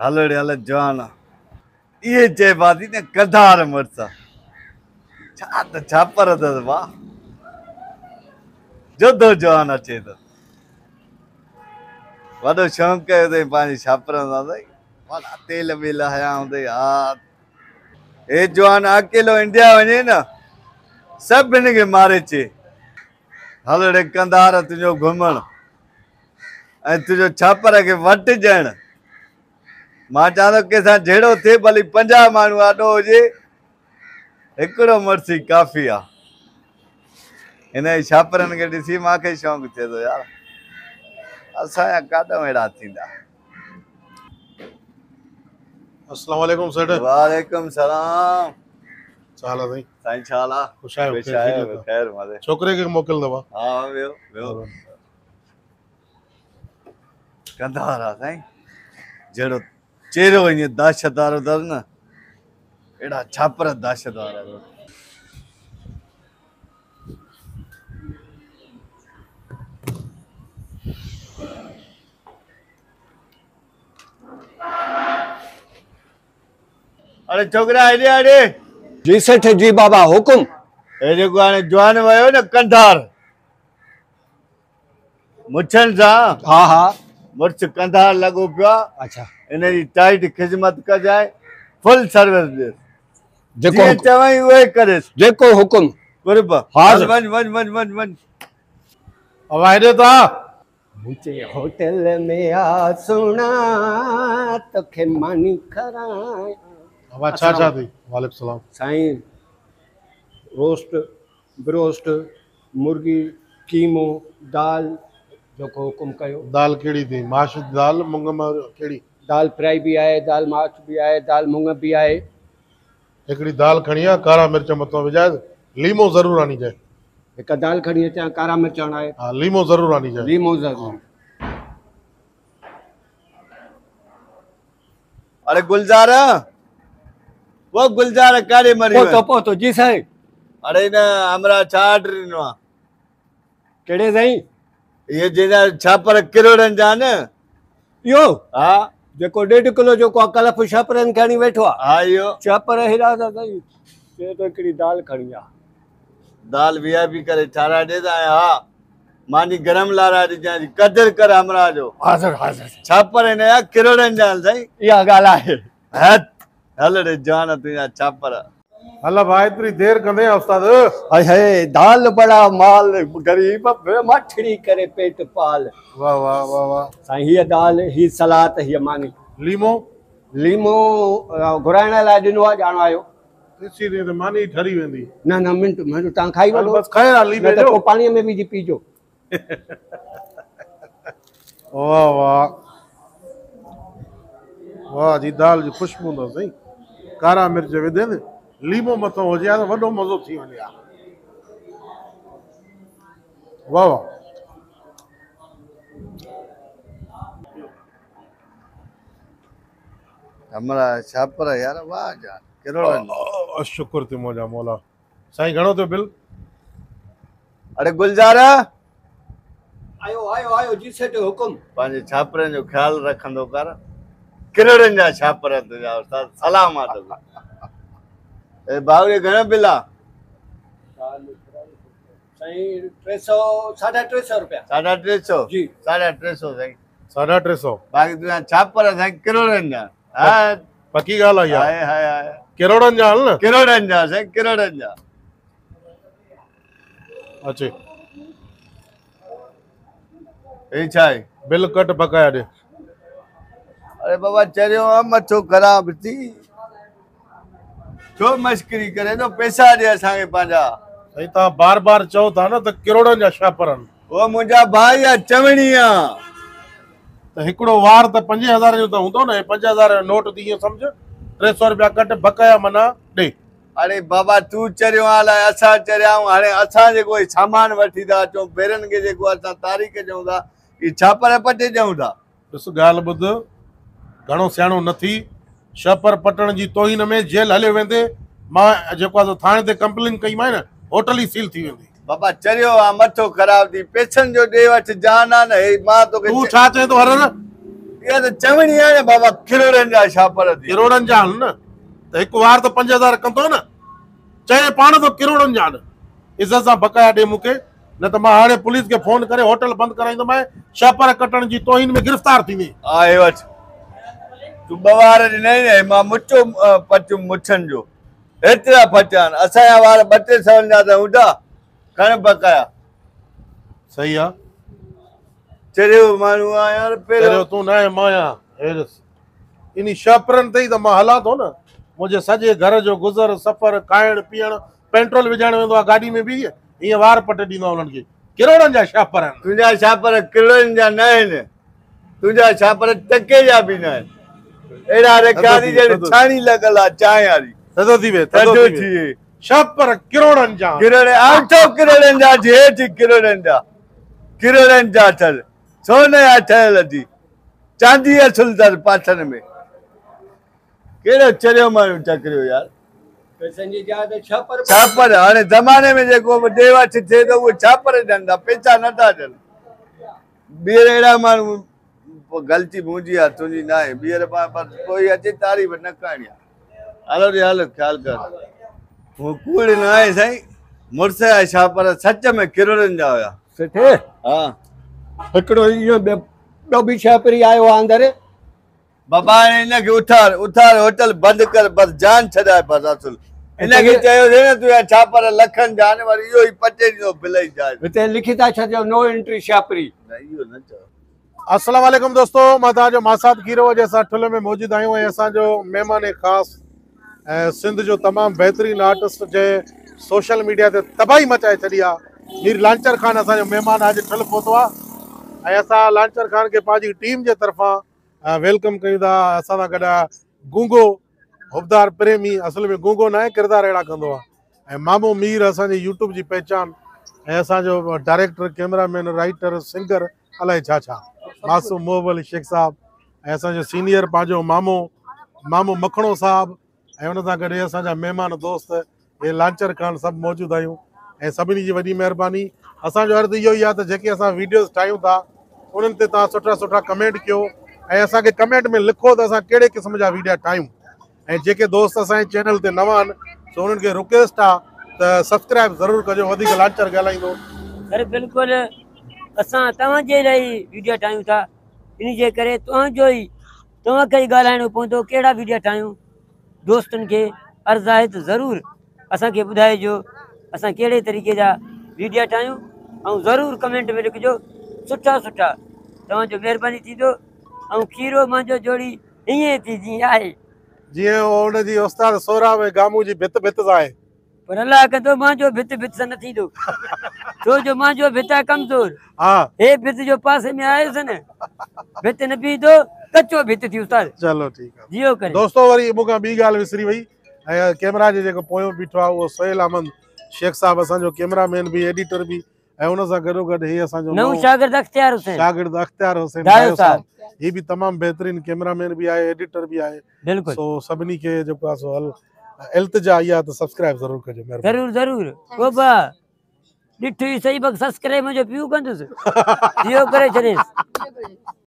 हलड़े हल जवान ये चे बाती ने कधार मरसा छा त छापर अथसि वाह जो जवान अचे तो वॾो शौक़ु कयो अथई पंहिंजी छापरनि सां अथई वॾा तेल बेल हया हूंदई हा हे जवान अकेलो इंडिया वञे न सभिनी खे मारे चे हलड़े कंधार तुंहिंजो घुमण ऐं तुंहिंजो छापर खे वटिजण मां चवां थो कंहिंसां जहिड़ो थिए भली 50 माण्हू आॾो हुजे हिकिड़ो मर्सी काफ़ी आहे हिन जे छापरनि खे ॾिसी मूंखे शौक़ु थिए थो यार असांजा काॾो अहिड़ा थींदा। अस्सलाम वालेकुम सेठ। वालेकुम सलाम। छा हाल आहे साईं छा हाल आहे? ख़ुशि आहियो? ख़ैर मज़े। छोकिरे खे मोकिल दवा। हा वियो कंधार आहे साईं जहिड़ो चेहरो ईअं दहशत वारो अथसि न अहिड़ा छापर दहशत वारा अथसि। अरे छोकरा हेॾे हेॾे। जी सेठ जी बाबा हुकुम। हे जेको हाणे जवान वियो न कंधार मुछनि सां हा हा मुर्छ कंधार लॻो पियो आहे। अच्छा इन जी टाइट ख़िदमत कजाए फुल सर्विस ॾे जेको जीअं चवई उहे करेसि जेको हुकुम कुर्ब हाज़िर। वञ वञ वञ वञ वञ अब हेॾे था मुझे होटल में आ सुना तोखे मानी खराय। अब छा थी? वालेकुम सलाम साईं रोस्ट ब्रोस्ट मुर्गी कीमो दाल जेको हुकुम कयो। दाल कहिड़ी थी? माश दाल मुंग कहिड़ी? दाल फ्राई भी आहे दाल माछ भी आहे दाल मुंग भी आहे। हिकिड़ी दाल खणी आ कारा मिर्च मथां विझाए लीमो ज़रूर आनी जाए। हिकु दाल खणी अचां कारा मिर्च आहे हा लीमो ज़रूर आनी जाए। लीमो ज़रूर। अरे गुलजार वो गुलजार काॾे मरी वियो? पहुतो जी साईं। अरे न हमरा छा ऑर्डर ॾिनो आहे? कहिड़े साईं? इहे जेका छापर किरोड़नि जा न इहो हा जेको 1.5 किलो जेको आहे कलफ छापरनि खणी वेठो आहे। हा इहो छापर हेॾा था साईं चए थो हिकिड़ी दाल खणी आ। दाल वीआईपी करे ठाराए ॾे त हा मानी गरम लारा ॾिजांइ कदर कर हमरा जो। हाज़िर हाज़िर। छापर हिन जा किरोड़नि जा साईं। इहा ॻाल्हि आहे। हथ हल रे जान तुंहिंजा छापर। हल भाई एतिरी देर कंदे उस्ताद। हाय हाय दाल बड़ा माल गरीब मठड़ी करे पेट पाल। वाह वाह वाह वाह साईं हीअ दाल ही सलाद हीअ मानी। लीमो लीमो घुराइण लाइ ॾिनो आहे ॼाण आयो। ॾिसी रे त मानी ठरी वेंदी। न न मिंट तव्हां खाई वठो बस खाए आ लीमे न त जो। पोइ पाणीअ में विझी पीजो। वाह वाह वाह जी दाल जी खुशबू अथव साईं। कारा मिर्च विझनि लीमो मथां हुजे हा त वॾो मज़ो थी वञे हा। वाह वाह हमरा छापर यार वाह जान किरोड़नि। शुक्र थी मौजा मौला। साईं घणो थियो बिल? अरे गुलजार आयो आयो आयो जी सेठ हुकुम। पंहिंजे छापरनि जो ख़्यालु रखंदो कर किरोड़नि जा छापर तुंहिंजा उस्ताद सलाम आहे तोखे। ए भाउरे घणो बिल आहे? साईं 300 350 रुपया। 350 जी 350 साईं। 350 बाक़ी तुंहिंजा छापर साईं किरोड़नि जा। हा पक्की ॻाल्हि आहे हाय हाय हाय किरोड़नि जा हल न। किरोड़नि जा साईं किरोड़नि जा। अचे हे छा आहे? बिल कट बकाया ॾे। अरे बाबा चरियो आहे मथो ख़राब थी छो मस्करी करे थो पैसा ॾे असांखे पंहिंजा। साईं तव्हां बार बार चओ था न त किरोड़नि जा छापर आहिनि। उहो मुंहिंजा भाई आहे चवणी आहे त हिकिड़ो वार त 5000 जो त हूंदो न। 5000 जो नोट थी ईअं सम्झ 300 रुपया कट बकाया माना ॾे। अरे बाबा तूं चरियो आहे अलाए असां चरिया आहियूं। हाणे असां जेको सामान वठी था अचूं पेरनि खे जेको असां तारीख़ ॾियूं था ई छापर पटे ॾियूं था। ॾिस ॻाल्हि ॿुध घणो सियाणो न थी। छापर पटण जी तोहिन में जेल हलियो वेंदे। मां जेको आहे थाणे ते कंप्लेन कई मां न होटल ई सील थी वेंदी। बाबा चरियो आहे मथो ख़राब थी पैसनि जो ॾे वठि जान आहे न। हे मां तोखे तूं छा चए थो हर न इहा त चवणी आहे न बाबा किरोड़नि जा छापर थी किरोड़नि जा आहिनि न त हिकु वार त 5000 कंदो न चए पाण तो किरोड़नि जा आहिनि इज़त सां बकाया ॾे मूंखे न त मां हाणे पुलिस खे फोन करे होटल बंदि कराईंदोमांइ छापर कटण जी तौहीन में गिरफ़्तार थींदी आहे वठ तूं ॿ वार ॾिनई न मां मुचो पचुमि मुछनि जो एतिरा पचा आहिनि असांजा वार 200 जा त हूंदा खण बकाया सही आहे चरियो माण्हू आहे यार पहिरियों पहिरियों तूं न आहे मां आहियां हेरस इन छापरनि ते ई त मां हलां थो न मुंहिंजे सॼे घर जो गुज़र सफ़र खाइण पीअण पेट्रोल विझाइण वेंदो आहे गाॾी में बि हीअं वार पट ॾींदो आहे उन्हनि खे किरोड़नि जा छापर आहिनि तुंहिंजा छापर किरोड़नि जा न आहिनि तुंहिंजा छापर टके जा बि न आहिनि अहिड़ा रखिया थी ॼण छाणी लॻल आहे चांहि वारी थधो थी वे थधो थधो थी थी वे विए छापर किरोड़नि जा किरोड़े आठो किरोड़नि जा हेठि किरोड़नि जा अथसि सोन जा ठहियल थी चांदीअ सुलतर पाथर में कहिड़ो चरियो माण्हू चकरियो यार पैसनि जी जाइ त छापर छापर हाणे ज़माने में जेको ॾे वठि थिए थो उहो छापर ॾियनि था पैसा नथा ॾियनि ॿीहर अहिड़ा माण्हू पोइ ग़लती मुंहिंजी आहे तुंहिंजी न आहे ॿीहर बसि कोई अचे तारीफ़ न करणी आहे हलो रे हलो ख़्यालु कर हू कूड़ न आहे साईं मुड़ुस जा छापर सच में किरोड़नि जा हुया सुठे हा हिकिड़ो इहो ॿियो बि छापरी आयो आहे अंदरि बाबा हाणे हिनखे उथार उथार होटल बंदि कर बसि जान छॾाए बसि असुल हिनखे चयोसीं न तुंहिंजा छापर लखनि जा आहिनि वरी इहो ई पटे ॾींदो बिल जी जाच हिते लिखी था छॾियो नो एंट्री छापरी इहो न चओ अस्सलाम वालेकुम दोस्तों मां तव्हांजो मासाद खीरो जे असां ठुल में मौजूदु आहियूं ऐं असांजो महिमान ख़ासि ऐं सिंध जो तमामु बहितरीनु आर्टिस्ट जंहिं सोशल मीडिया ते तबाही मचाए छॾी आहे मीर लांचर खान असांजो महिमान अॼु ठुल पहुतो आहे ऐं असां लांचर खान खे पंहिंजी टीम जे तरफ़ां वेलकम कयूं था असां सां गॾु गूंगो हुबदार प्रेमी असल में गूंगो न आहे किरदारु अहिड़ा कंदो आहे ऐं मामो मीर असांजे यूट्यूब जी पहचान ऐं असांजो डायरेक्टर कैमरामैन राइटर सिंगर अलाए छा छा मासूम मोहबल शेख साहब ऐं असांजो सीनियर पंहिंजो मामो मामो मखणो साहब ऐं हुन सां गॾु असांजा महिमान दोस्त हे लांचर खान सभु मौजूदु आहियूं ऐं सभिनी जी वॾी महिरबानी असांजो अर्ज़ु इहो ई आहे त जेके असां वीडियोज़ ठाहियूं था उन्हनि ते तव्हां सुठा सुठा कमेंट कयो ऐं असांखे कमेंट में लिखो त असां कहिड़े क़िस्म जा वीडियो ठाहियूं ऐं जेके दोस्त असांजे चैनल ते नवां आहिनि सो उन्हनि खे रिक्वेस्ट आहे त सब्सक्राइब ज़रूरु कजो वधीक लांचर ॻाल्हाईंदो अरे बिल्कुलु असां तव्हांजे लाइ वीडियो ठाहियूं था इन जे करे तव्हांजो ई तव्हांखे ई ॻाल्हाइणो पवंदो कहिड़ा वीडियो ठाहियूं दोस्तनि खे अर्ज़ु आहे त ज़रूरु असांखे ॿुधाइजो असां कहिड़े तरीक़े जा वीडियो ठाहियूं ऐं ज़रूरु कमेंट में लिखिजो सुठा सुठा तव्हांजो महिरबानी थींदो ऐं खीरो मुंहिंजो जोड़ी ईअं थी जीअं आहे जीअं हुनजी उस्ताद सोरा में गामू जी भित भित सां आहे पर अलाह कंदो मुंहिंजो भित भित सां न थींदो छो जो मुंहिंजो भित आहे कमज़ोर हा हे भित जो पासे में आयुसि न भित न बीहंदो कचो भित थी उस्ताद चलो ठीकु आहे जियो करे दोस्तो वरी मूंखां ॿी ॻाल्हि विसरी वई ऐं कैमरा जे जेको पोयों बीठो आहे उहो सोहेल अहमद शेख साहब असांजो कैमरामैन बि एडिटर बि ऐं हुन सां गॾोगॾु हे असांजो नओं शागिर्द अख्तियार हुसैन शागिर्द अख्तियार हुसैन डायो साहब ही बि तमामु बहितरीनु कैमरामैन बि आहे एडिटर बि आहे बिल्कुलु सो सभिनी खे जेको आहे सो इल्तिजा इहा त सब्सक्राइब ज़रूरु कजो महिरबानी ज़रूरु ज़रूरु ओ बा ॾिठो ई सही बग सब्सक्राइब मुंहिंजो पियो कंदुसि जियो करे छॾेसि